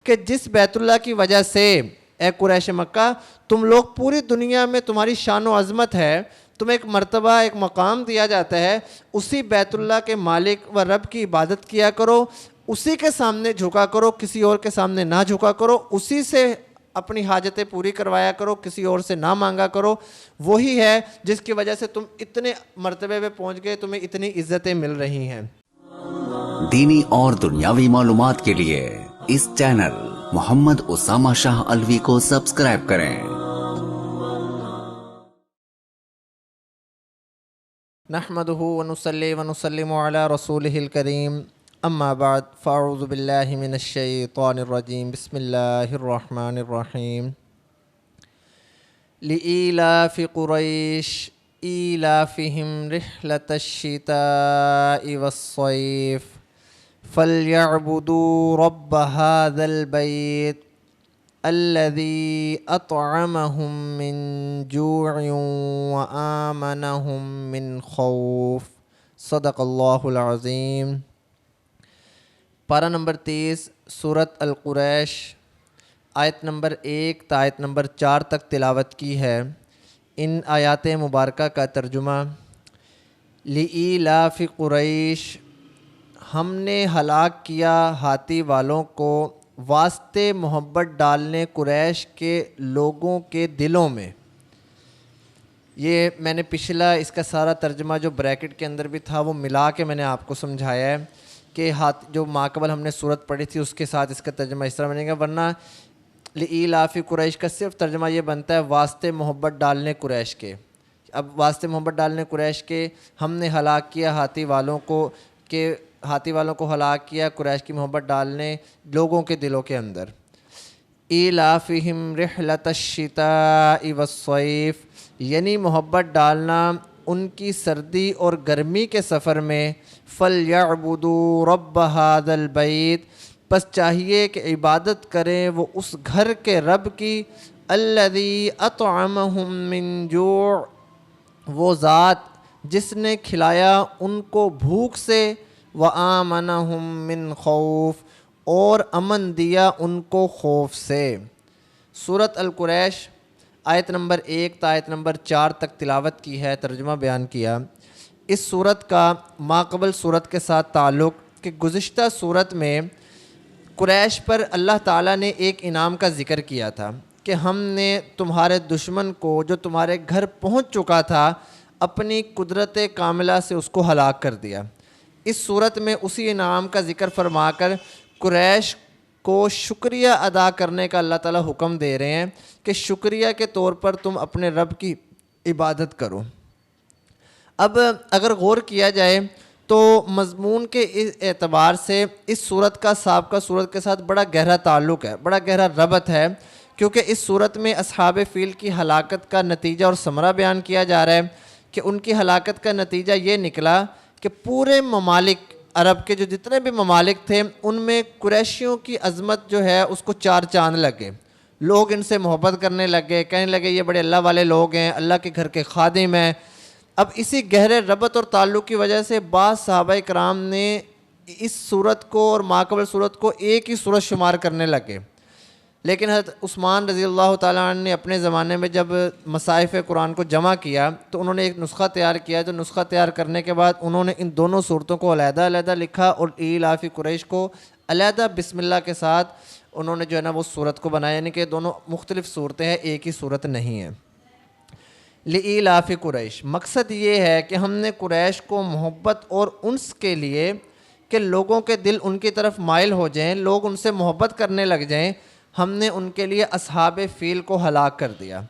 کہ جس بیت اللہ کی وجہ سے اے قریش مکہ تم لوگ پوری دنیا میں تمہاری شان و عظمت ہے، تمہیں ایک مرتبہ ایک مقام دیا جاتا ہے، اسی بیت اللہ کے مالک و رب کی عبادت کیا کرو، اسی کے سامنے جھکا کرو، کسی اور کے سامنے نہ جھکا کرو، اسی سے اپنی حاجتیں پوری کروایا کرو، کسی اور سے نہ مانگا کرو۔ وہی ہے جس کی وجہ سے تم اتنے مرتبے پہ پہنچ گئے، تمہیں اتنی عزتیں مل رہی ہیں۔ دینی اور دنیاوی معلومات کے لیے اس چینل محمد اسامہ شاہ الوی کو سبسکرائب کریں۔ نحمدہ ونصلی ونسلم علی رسولہ الکریم، اما بعد فاعوذ باللہ من الشیطان الرجیم، بسم اللہ الرحمن الرحیم۔ لإیلاف قریش ایلافہم رحلۃ الشتاء والصیف فلیعبدوا رب ھذا البیت الذی اطعمہم من جوع وآمنہم من خوف۔ صدق اللہ العظیم۔ پارہ نمبر 30 سورۃ القریش، آیت نمبر 1 تا آیت نمبر 4 تک تلاوت کی ہے۔ ان آیات مبارکہ کا ترجمہ: لإیلاف قریش، ہم نے ہلاک کیا ہاتھی والوں کو واسطے محبت ڈالنے قریش کے لوگوں کے دلوں میں۔ یہ میں نے پچھلا اس کا سارا ترجمہ جو بریکٹ کے اندر بھی تھا وہ ملا کے میں نے آپ کو سمجھایا ہے کہ جو ماقبل ہم نے صورت پڑھی تھی اس کے ساتھ اس کا ترجمہ اس طرح بنے گا، ورنہ لإیلاف قریش کا صرف ترجمہ یہ بنتا ہے واسطے محبت ڈالنے قریش کے۔ اب واسطے محبت ڈالنے قریش کے، ہم نے ہلاک کیا ہاتھی والوں کو، کہ ہاتھی والوں کو ہلاک کیا قریش کی محبت ڈالنے لوگوں کے دلوں کے اندر۔ ایلافہم رحلۃ الشتاء والصیف، یعنی محبت ڈالنا ان کی سردی اور گرمی کے سفر میں۔ فلیعبدوا رب ھذا البیت، پس چاہیے کہ عبادت کریں وہ اس گھر کے رب کی، الذی اطعمہم من جوع، وہ ذات جس نے کھلایا ان کو بھوک سے، وآمنہم من خوف، اور امن دیا ان کو خوف سے۔ سورۃ القریش آیت نمبر 1 تا آیت نمبر 4 تک تلاوت کی ہے، ترجمہ بیان کیا۔ اس سورت کا ماقبل سورت کے ساتھ تعلق کہ گزشتہ سورت میں قریش پر اللہ تعالیٰ نے ایک انعام کا ذکر کیا تھا کہ ہم نے تمہارے دشمن کو جو تمہارے گھر پہنچ چکا تھا اپنی قدرت کاملہ سے اس کو ہلاک کر دیا۔ اس صورت میں اسی انعام کا ذکر فرما کر قریش کو شکریہ ادا کرنے کا اللہ تعالیٰ حکم دے رہے ہیں کہ شکریہ کے طور پر تم اپنے رب کی عبادت کرو۔ اب اگر غور کیا جائے تو مضمون کے اس اعتبار سے اس صورت کا سابقہ صورت کے ساتھ بڑا گہرا تعلق ہے، بڑا گہرا ربط ہے، کیونکہ اس صورت میں اصحاب فیل کی ہلاکت کا نتیجہ اور ثمرہ بیان کیا جا رہا ہے کہ ان کی ہلاکت کا نتیجہ یہ نکلا کہ پورے ممالک عرب کے جو جتنے بھی ممالک تھے ان میں قریشیوں کی عظمت جو ہے اس کو چار چاند لگے، لوگ ان سے محبت کرنے لگے، کہنے لگے یہ بڑے اللہ والے لوگ ہیں، اللہ کے گھر کے خادم ہیں۔ اب اسی گہرے ربط اور تعلق کی وجہ سے بعض صحابہ کرام نے اس صورت کو اور ماقبل صورت کو ایک ہی صورت شمار کرنے لگے، لیکن حضرت عثمان رضی اللہ تعالیٰ عنہ نے اپنے زمانے میں جب مصاحف قرآن کو جمع کیا تو انہوں نے ایک نسخہ تیار کیا، جو نسخہ تیار کرنے کے بعد انہوں نے ان دونوں صورتوں کو علیحدہ علیحدہ لکھا اور ایلاف قریش کو علیحدہ بسم اللہ کے ساتھ انہوں نے جو ہے نا وہ صورت کو بنایا، یعنی کہ دونوں مختلف صورتیں ہیں، ایک ہی صورت نہیں ہے۔ لإیلاف قریش، مقصد یہ ہے کہ ہم نے قریش کو محبت اور انس کے لیے کہ لوگوں کے دل ان کی طرف مائل ہو جائیں، لوگ ان سے محبت کرنے لگ جائیں، ہم نے ان کے لیے اصحاب فیل کو ہلاک کر دیا۔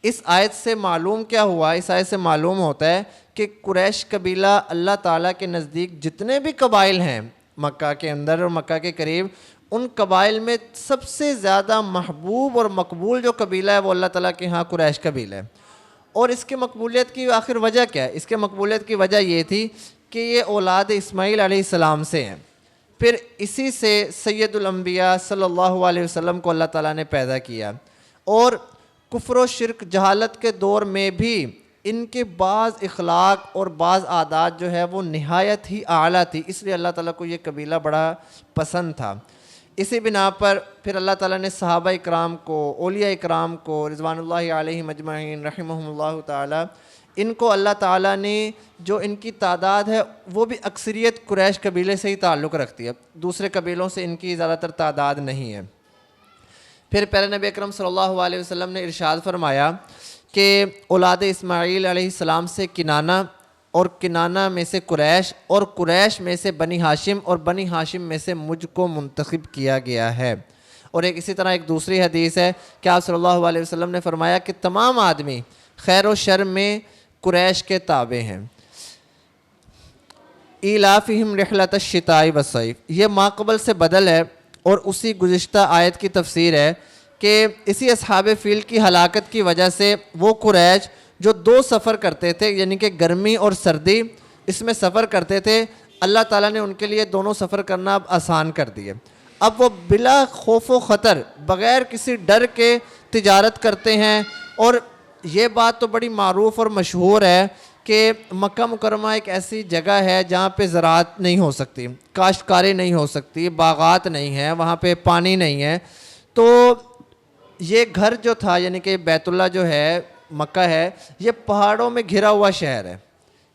اس آیت سے معلوم کیا ہوا؟ اس آیت سے معلوم ہوتا ہے کہ قریش قبیلہ اللہ تعالیٰ کے نزدیک جتنے بھی قبائل ہیں مکہ کے اندر اور مکہ کے قریب، ان قبائل میں سب سے زیادہ محبوب اور مقبول جو قبیلہ ہے وہ اللہ تعالیٰ کے ہاں قریش قبیلہ ہے۔ اور اس کی مقبولیت کی آخر وجہ کیا ہے؟ اس کے مقبولیت کی وجہ یہ تھی کہ یہ اولاد اسماعیل علیہ السلام سے ہیں، پھر اسی سے سید الانبیاء صلی اللہ علیہ وسلم کو اللہ تعالیٰ نے پیدا کیا، اور کفر و شرک جہالت کے دور میں بھی ان کے بعض اخلاق اور بعض عادات جو ہے وہ نہایت ہی اعلیٰ تھی، اس لیے اللہ تعالیٰ کو یہ قبیلہ بڑا پسند تھا۔ اسی بنا پر پھر اللہ تعالیٰ نے صحابہ اکرام کو، اولیاء اکرام کو رضوان اللہ علیہم اجمعین رحمہم اللہ تعالیٰ، ان کو اللہ تعالیٰ نے جو ان کی تعداد ہے وہ بھی اکثریت قریش قبیلے سے ہی تعلق رکھتی ہے، دوسرے قبیلوں سے ان کی زیادہ تر تعداد نہیں ہے۔ پھر پیارے نبی اکرم صلی اللہ علیہ وسلم نے ارشاد فرمایا کہ اولاد اسماعیل علیہ السلام سے کنانہ، اور کنانہ میں سے قریش، اور قریش میں سے بنی ہاشم، اور بنی ہاشم میں سے مجھ کو منتخب کیا گیا ہے۔ اور اسی طرح ایک دوسری حدیث ہے کہ آپ صلی اللہ علیہ وسلم نے فرمایا کہ تمام آدمی خیر و شر میں قریش کے تابع ہیں۔ ایلافہم رحلۃ الشتاء والصیف، یہ ماقبل سے بدل ہے اور اسی گزشتہ آیت کی تفسیر ہے کہ اسی اصحاب فیل کی ہلاکت کی وجہ سے وہ قریش جو دو سفر کرتے تھے، یعنی کہ گرمی اور سردی، اس میں سفر کرتے تھے، اللہ تعالیٰ نے ان کے لیے دونوں سفر کرنا اب آسان کر دیے۔ اب وہ بلا خوف و خطر، بغیر کسی ڈر کے تجارت کرتے ہیں۔ اور یہ بات تو بڑی معروف اور مشہور ہے کہ مکہ مکرمہ ایک ایسی جگہ ہے جہاں پہ زراعت نہیں ہو سکتی، کاشتکاری نہیں ہو سکتی، باغات نہیں ہیں، وہاں پہ پانی نہیں ہے۔ تو یہ گھر جو تھا، یعنی کہ بیت اللہ جو ہے، مکہ ہے، یہ پہاڑوں میں گھرا ہوا شہر ہے،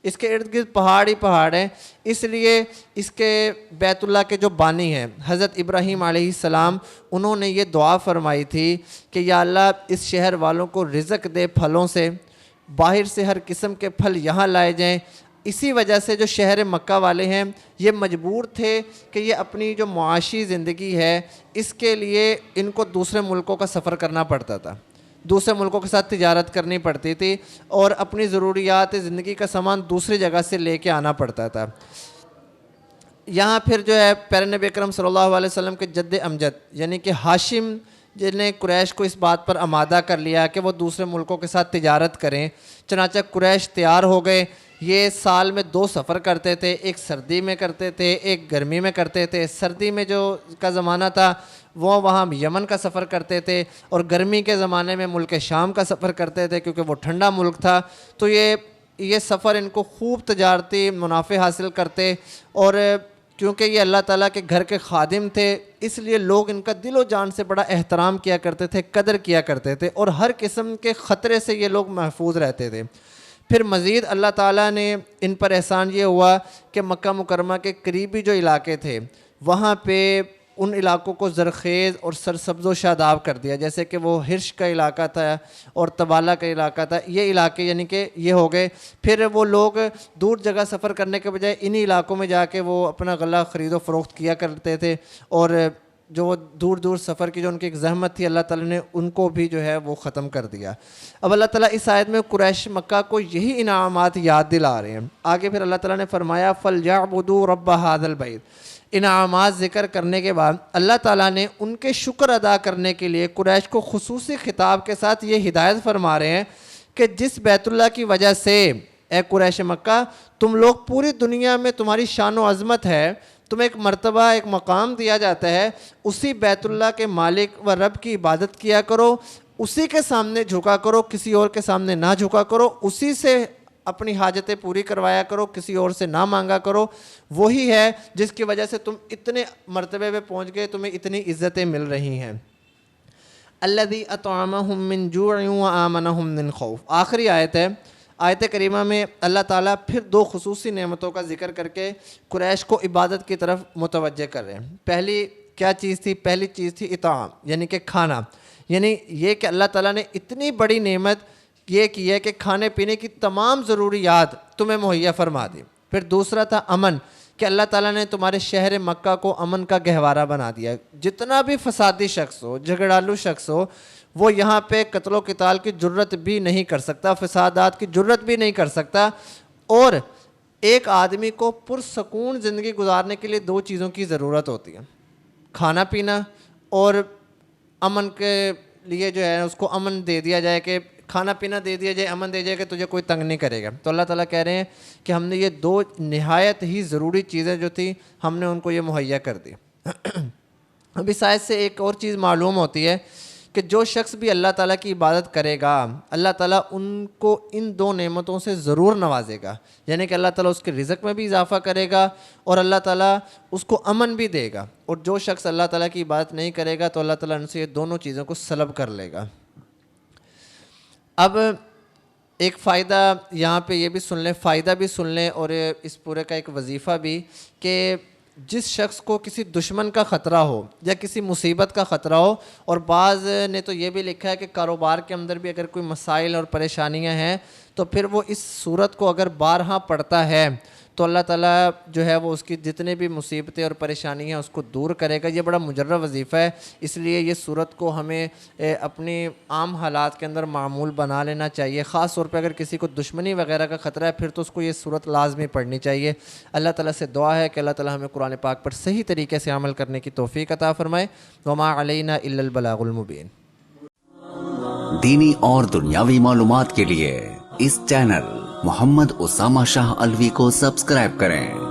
اس کے ارد گرد پہاڑ ہی پہاڑ ہیں۔ اس لیے اس کے بیت اللہ کے جو بانی ہیں حضرت ابراہیم علیہ السلام، انہوں نے یہ دعا فرمائی تھی کہ یا اللہ اس شہر والوں کو رزق دے پھلوں سے، باہر سے ہر قسم کے پھل یہاں لائے جائیں۔ اسی وجہ سے جو شہر مکہ والے ہیں یہ مجبور تھے کہ یہ اپنی جو معاشی زندگی ہے اس کے لیے ان کو دوسرے ملکوں کا سفر کرنا پڑتا تھا، دوسرے ملکوں کے ساتھ تجارت کرنی پڑتی تھی، اور اپنی ضروریات زندگی کا سامان دوسری جگہ سے لے کے آنا پڑتا تھا۔ یہاں پھر جو ہے پیارے نبی اکرم صلی اللہ علیہ وسلم کے جد امجد یعنی کہ ہاشم، جن نے قریش کو اس بات پر آمادہ کر لیا کہ وہ دوسرے ملکوں کے ساتھ تجارت کریں، چنانچہ قریش تیار ہو گئے۔ یہ سال میں دو سفر کرتے تھے، ایک سردی میں کرتے تھے، ایک گرمی میں کرتے تھے۔ سردی میں جو کا زمانہ تھا وہ وہاں یمن کا سفر کرتے تھے، اور گرمی کے زمانے میں ملک شام کا سفر کرتے تھے کیونکہ وہ ٹھنڈا ملک تھا۔ تو یہ سفر ان کو خوب تجارتی منافع حاصل کرتے، اور کیونکہ یہ اللہ تعالیٰ کے گھر کے خادم تھے اس لیے لوگ ان کا دل و جان سے بڑا احترام کیا کرتے تھے، قدر کیا کرتے تھے، اور ہر قسم کے خطرے سے یہ لوگ محفوظ رہتے تھے۔ پھر مزید اللہ تعالیٰ نے ان پر احسان یہ ہوا کہ مکہ مکرمہ کے قریبی جو علاقے تھے وہاں پہ ان علاقوں کو زرخیز اور سرسبز و شاداب کر دیا، جیسے کہ وہ ہرش کا علاقہ تھا اور تبالہ کا علاقہ تھا، یہ علاقے یعنی کہ یہ ہو گئے۔ پھر وہ لوگ دور جگہ سفر کرنے کے بجائے انہی علاقوں میں جا کے وہ اپنا غلہ خرید و فروخت کیا کرتے تھے، اور جو وہ دور دور سفر کی جو ان کی ایک زحمت تھی اللہ تعالیٰ نے ان کو بھی جو ہے وہ ختم کر دیا۔ اب اللہ تعالیٰ اس آیت میں قریش مکہ کو یہی انعامات یاد دلا رہے ہیں۔ آگے پھر اللہ تعالیٰ نے فرمایا فَلْيَعْبُدُوا رَبَّ هَذَا الْبَيْتِ، انعامات ذکر کرنے کے بعد اللہ تعالیٰ نے ان کے شکر ادا کرنے کے لیے قریش کو خصوصی خطاب کے ساتھ یہ ہدایت فرما رہے ہیں کہ جس بیت اللہ کی وجہ سے اے قریش مکہ تم لوگ پوری دنیا میں تمہاری شان و عظمت ہے، تمہیں ایک مرتبہ ایک مقام دیا جاتا ہے، اسی بیت اللہ کے مالک و رب کی عبادت کیا کرو، اسی کے سامنے جھکا کرو، کسی اور کے سامنے نہ جھکا کرو، اسی سے اپنی حاجتیں پوری کروایا کرو، کسی اور سے نہ مانگا کرو۔ وہی ہے جس کی وجہ سے تم اتنے مرتبے پہ پہنچ گئے، تمہیں اتنی عزتیں مل رہی ہیں۔ الذی اطعمہم من جوع وآمنہم من خوف، آخری آیت ہے۔ آیت کریمہ میں اللہ تعالیٰ پھر دو خصوصی نعمتوں کا ذکر کر کے قریش کو عبادت کی طرف متوجہ کر رہے ہیں۔ پہلی کیا چیز تھی؟ پہلی چیز تھی اطعام، یعنی کہ کھانا، یعنی یہ کہ اللہ تعالیٰ نے اتنی بڑی نعمت یہ کی ہے کہ کھانے پینے کی تمام ضروریات تمہیں مہیا فرما دی۔ پھر دوسرا تھا امن، کہ اللہ تعالیٰ نے تمہارے شہر مکہ کو امن کا گہوارہ بنا دیا، جتنا بھی فسادی شخص ہو، جھگڑالو شخص ہو، وہ یہاں پہ قتل و قتال کی جرت بھی نہیں کر سکتا، فسادات کی جرت بھی نہیں کر سکتا۔ اور ایک آدمی کو پرسکون زندگی گزارنے کے لیے دو چیزوں کی ضرورت ہوتی ہے، کھانا پینا، اور امن کے لیے جو ہے اس کو امن دے دیا جائے کہ کھانا پینا دے دیا جائے، امن دے جائے کہ تجھے کوئی تنگ نہیں کرے گا۔ تو اللہ تعالیٰ کہہ رہے ہیں کہ ہم نے یہ دو نہایت ہی ضروری چیزیں جو تھیں ہم نے ان کو یہ مہیا کر دی۔ اب اس آیت سے ایک اور چیز معلوم ہوتی ہے کہ جو شخص بھی اللہ تعالیٰ کی عبادت کرے گا اللہ تعالیٰ ان کو ان دو نعمتوں سے ضرور نوازے گا، یعنی کہ اللہ تعالیٰ اس کے رزق میں بھی اضافہ کرے گا اور اللہ تعالیٰ اس کو امن بھی دے گا، اور جو شخص اللہ تعالیٰ کی عبادت نہیں کرے گا تو اللہ تعالیٰ ان سے یہ دونوں چیزوں کو سلب کر لے گا۔ اب ایک فائدہ یہاں پہ یہ بھی سن لیں، فائدہ بھی سن لیں اور اس پورے کا ایک وظیفہ بھی، کہ جس شخص کو کسی دشمن کا خطرہ ہو یا کسی مصیبت کا خطرہ ہو، اور بعض نے تو یہ بھی لکھا ہے کہ کاروبار کے اندر بھی اگر کوئی مسائل اور پریشانیاں ہیں تو پھر وہ اس صورت کو اگر بارہا پڑھتا ہے تو اللہ تعالیٰ جو ہے وہ اس کی جتنے بھی مصیبتیں اور پریشانیاں ہیں اس کو دور کرے گا۔ یہ بڑا مجرب وظیفہ ہے، اس لیے یہ صورت کو ہمیں اپنی عام حالات کے اندر معمول بنا لینا چاہیے۔ خاص طور پہ اگر کسی کو دشمنی وغیرہ کا خطرہ ہے پھر تو اس کو یہ صورت لازمی پڑھنی چاہیے۔ اللہ تعالیٰ سے دعا ہے کہ اللہ تعالیٰ ہمیں قرآن پاک پر صحیح طریقے سے عمل کرنے کی توفیق عطا فرمائے۔ وما علینا الا البلاغ المبین۔ دینی اور دنیاوی معلومات کے لیے اس چینل محمد اسامہ شاہ الوی کو سبسکرائب کریں۔